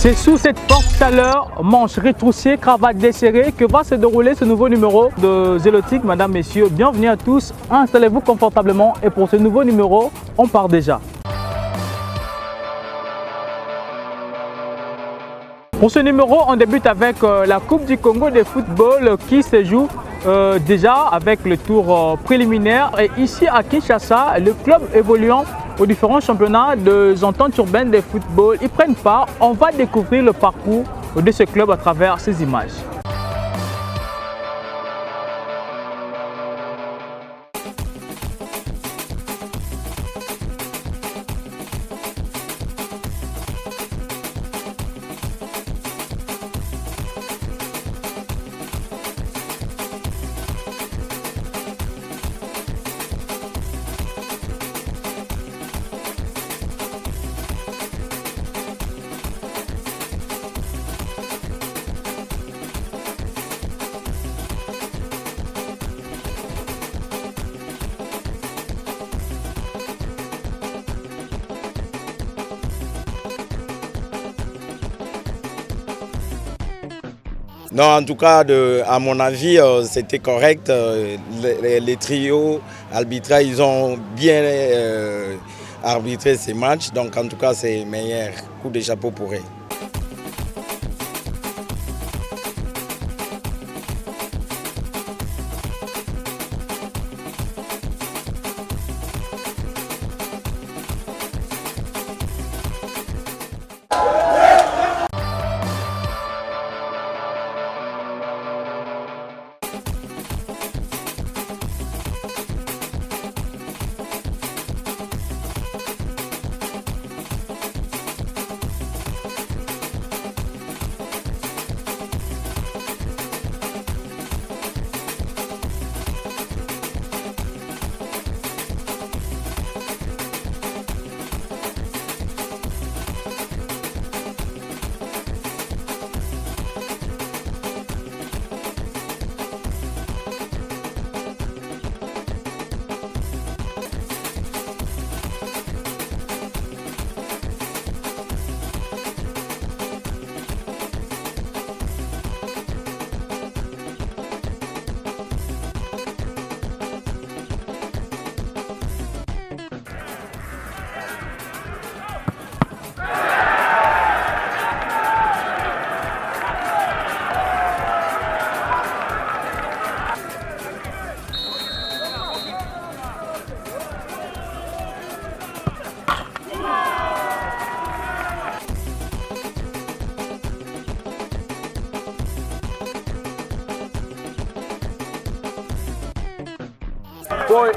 C'est sous cette forte chaleur, manches retroussées, cravate desserrée que va se dérouler ce nouveau numéro de Zélotique. Madame, messieurs, bienvenue à tous. Installez-vous confortablement et pour ce nouveau numéro, on part déjà. Pour ce numéro, on débute avec la Coupe du Congo de football qui se joue déjà avec le tour préliminaire. Et ici à Kinshasa, le club évoluant aux différents championnats de ententes urbaines de football, ils prennent part. On va découvrir le parcours de ce club à travers ces images. Non, en tout cas, à mon avis, c'était correct. Les trios arbitraux, ils ont bien arbitré ces matchs. Donc, en tout cas, c'est meilleur coup de chapeau pour eux.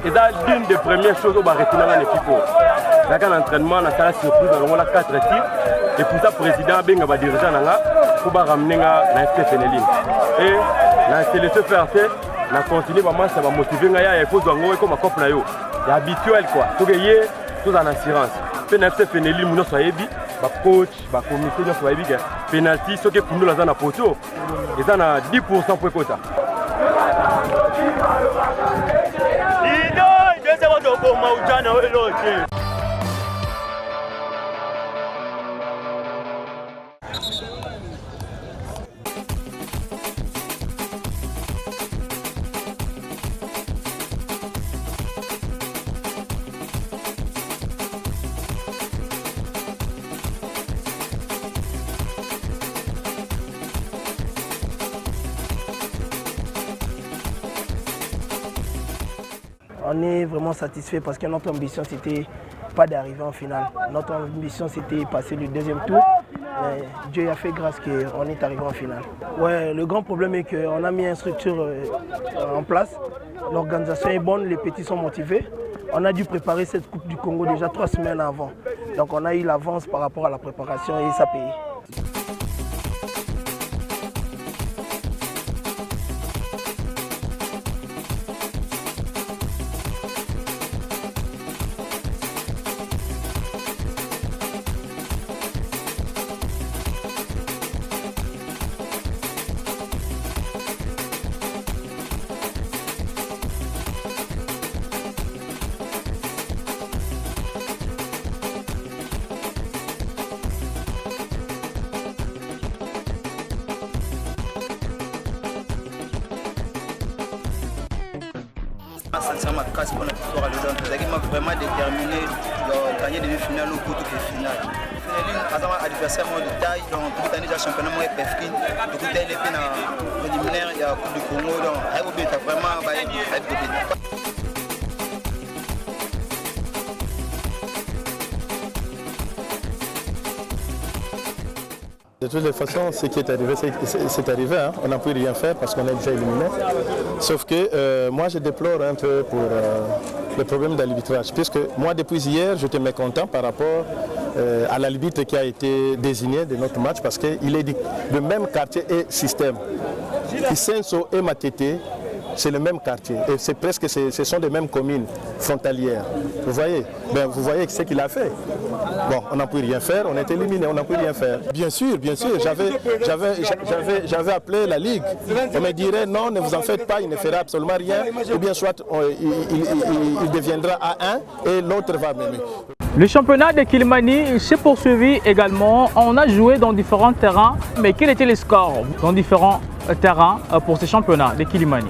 C'est l'une des premières choses où on va retourner dans l'équipe. Dans l'entraînement, on a la surprise, on a 4 tirs. Et pour ça, le président va diriger pour ramener dans FC Fénéline. Et dans le CFRC, on a continué vraiment, ça va motiver. Il faut jouer comme un couple. C'est habituel, quoi. Tout gagner, tout en assurance. Puis dans FC Fénéline, nous sommes coach, comité, nous sommes penalty, ce qui est pour nous, dans la poteau. Et ça, on a 10% pour ça. On est vraiment satisfait parce que notre ambition, c'était pas d'arriver en finale. Notre ambition, c'était passer le deuxième tour. Et Dieu a fait grâce qu'on est arrivé en finale. Ouais, le grand problème est qu'on a mis une structure en place. L'organisation est bonne, les petits sont motivés. On a dû préparer cette Coupe du Congo déjà 3 semaines avant. Donc on a eu l'avance par rapport à la préparation et ça paye. Sincèrement, casse pour la victoire à l'Odon. Vous avez vraiment déterminé de gagner demi-finale ou pour toutes les finales. Finalement, un adversaire de taille, donc tout le temps championnat moins PFK, tout le temps il est préliminaire, il y a la Coupe du Congo, donc il y a vraiment De toutes les façons, ce qui est arrivé, c'est arrivé. Hein. On n'a pu rien faire parce qu'on est déjà éliminé. Sauf que moi, je déplore un peu pour le problème d'arbitrage. Puisque moi, depuis hier, j'étais mécontent par rapport à l'arbitre qui a été désigné de notre match parce qu'il est du même quartier et système. Kisenso et Matete, c'est le même quartier et c'est presque, ce sont des mêmes communes frontalières. Vous voyez, vous voyez ce qu'il a fait. Bon, on n'a pu rien faire, on est éliminé, on n'a pu rien faire. Bien sûr, j'avais appelé la Ligue. On me dirait non, ne vous en faites pas, il ne fera absolument rien. Ou bien soit il deviendra A1 et l'autre va mener. Le championnat de Kilimani s'est poursuivi également. On a joué dans différents terrains. Mais quels étaient les scores dans différents terrains pour ce championnat de Kilimani?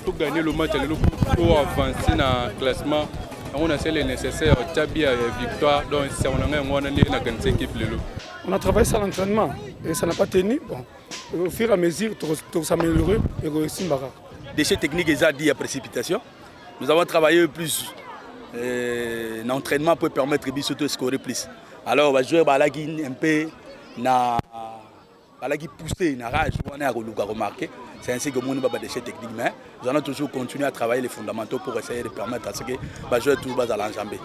Pour gagner le match, pour avancer dans le classement, on a fait le nécessaire victoire. Donc, on a travaillé sur l'entraînement et ça n'a pas tenu. Bon, au fur et à mesure, tout s'améliorer et réussir. Déchets techniques et dit à précipitation. Nous avons travaillé plus l'entraînement pour permettre de scorer plus. Alors, on va jouer un peu na qui poussé na rage on a remarqué. C'est ainsi que nous avons des déchets techniques, mais nous allons toujours continuer à travailler les fondamentaux pour essayer de permettre à ce que les joueurs tout à l'enjamber.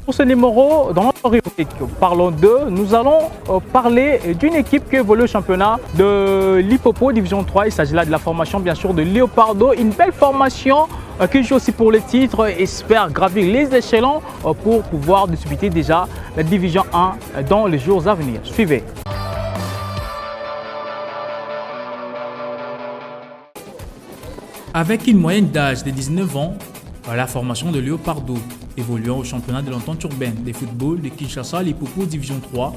Pour ce numéro, dans notre rubrique Parlons d'eux, nous allons parler d'une équipe qui évolue au championnat de l'Hippopo Division 3. Il s'agit là de la formation bien sûr de Léopardo, une belle formation qui joue aussi pour le titre, espère gravir les échelons pour pouvoir disputer déjà la Division 1 dans les jours à venir. Suivez. Avec une moyenne d'âge de 19 ans, la formation de Léopardo, évoluant au championnat de l'entente urbaine des footballs de Kinshasa, l'Hippopo Division 3,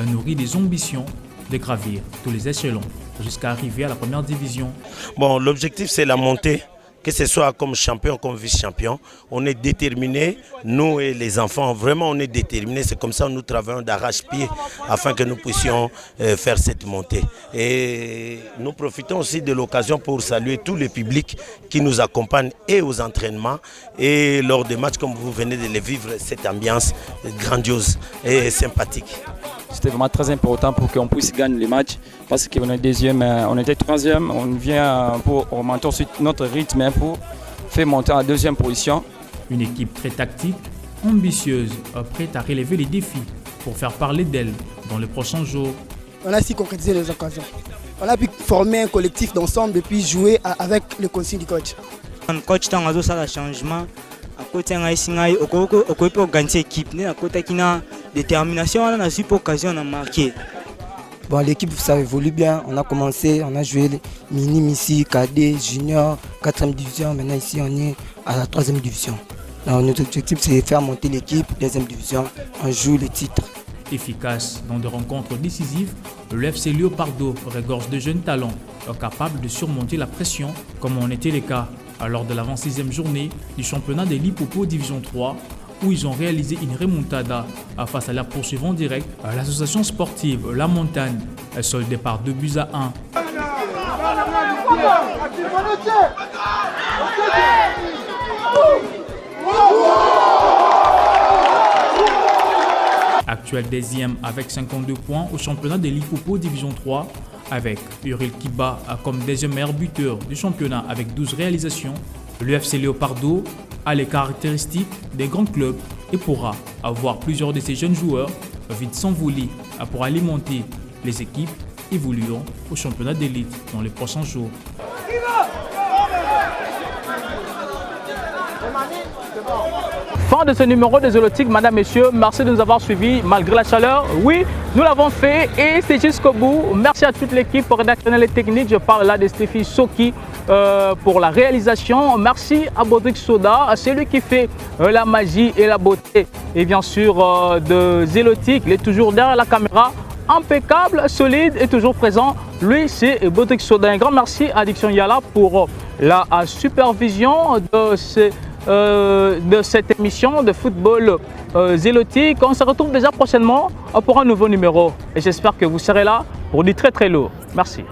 nourrit des ambitions de gravir tous les échelons. jusqu'à arriver à la première division. Bon, l'objectif c'est la montée. Que ce soit comme champion, comme vice-champion, on est déterminés, nous et les enfants, vraiment on est déterminés. C'est comme ça que nous travaillons d'arrache-pied afin que nous puissions faire cette montée. Et nous profitons aussi de l'occasion pour saluer tout le public qui nous accompagne et aux entraînements et lors des matchs comme vous venez de les vivre, cette ambiance grandiose et sympathique. C'était vraiment très important pour qu'on puisse gagner les matchs parce qu'on est deuxième, on était troisième, on vient pour augmenter ensuite notre rythme pour faire monter en deuxième position. Une équipe très tactique, ambitieuse, prête à relever les défis pour faire parler d'elle dans les prochains jours. On a su concrétiser les occasions. On a pu former un collectif d'ensemble et puis jouer avec le consigne du coach. Le coach a fait un changement. Côté ngai okoki organiser équipe na côté qui na détermination on a su pour occasion de marquer. Bon, l'équipe ça évolue bien, on a commencé, on a joué les minime ici, cadet, junior, 4e division, maintenant ici on est à la 3e division. Alors, notre objectif c'est de faire monter l'équipe, 2e division, on joue les titres. Efficace dans des rencontres décisives, le FC Léopardo regorge de jeunes talents capables de surmonter la pression comme en était le cas lors de l'avant-6e journée du championnat de Lipopo Division 3 où ils ont réalisé une remontada face à leur poursuivant direct à l'association sportive La Montagne, soldée par 2-1. Actuel 10e avec 52 points au championnat de Lipopo Division 3 avec Uriel Kiba comme 2e meilleur buteur du championnat avec 12 réalisations. Le FC Léopardo a les caractéristiques des grands clubs et pourra avoir plusieurs de ses jeunes joueurs vite s'envoler pour alimenter les équipes évoluant au championnat d'élite dans les prochains jours. Fin de ce numéro de Zélotique, madame, messieurs. Merci de nous avoir suivis malgré la chaleur. Oui, nous l'avons fait et c'est jusqu'au bout. Merci à toute l'équipe rédactionnelle et technique. Je parle là de Stéphie Soki pour la réalisation. Merci à Bodrick Soda, celui qui fait la magie et la beauté. Et bien sûr de Zélotique, il est toujours derrière la caméra. Impeccable, solide et toujours présent. Lui, c'est Bodrick Soda. Un grand merci à Diction Yala pour la supervision de cette émission de football zélotique. On se retrouve déjà prochainement pour un nouveau numéro et j'espère que vous serez là pour du très très lourd. Merci.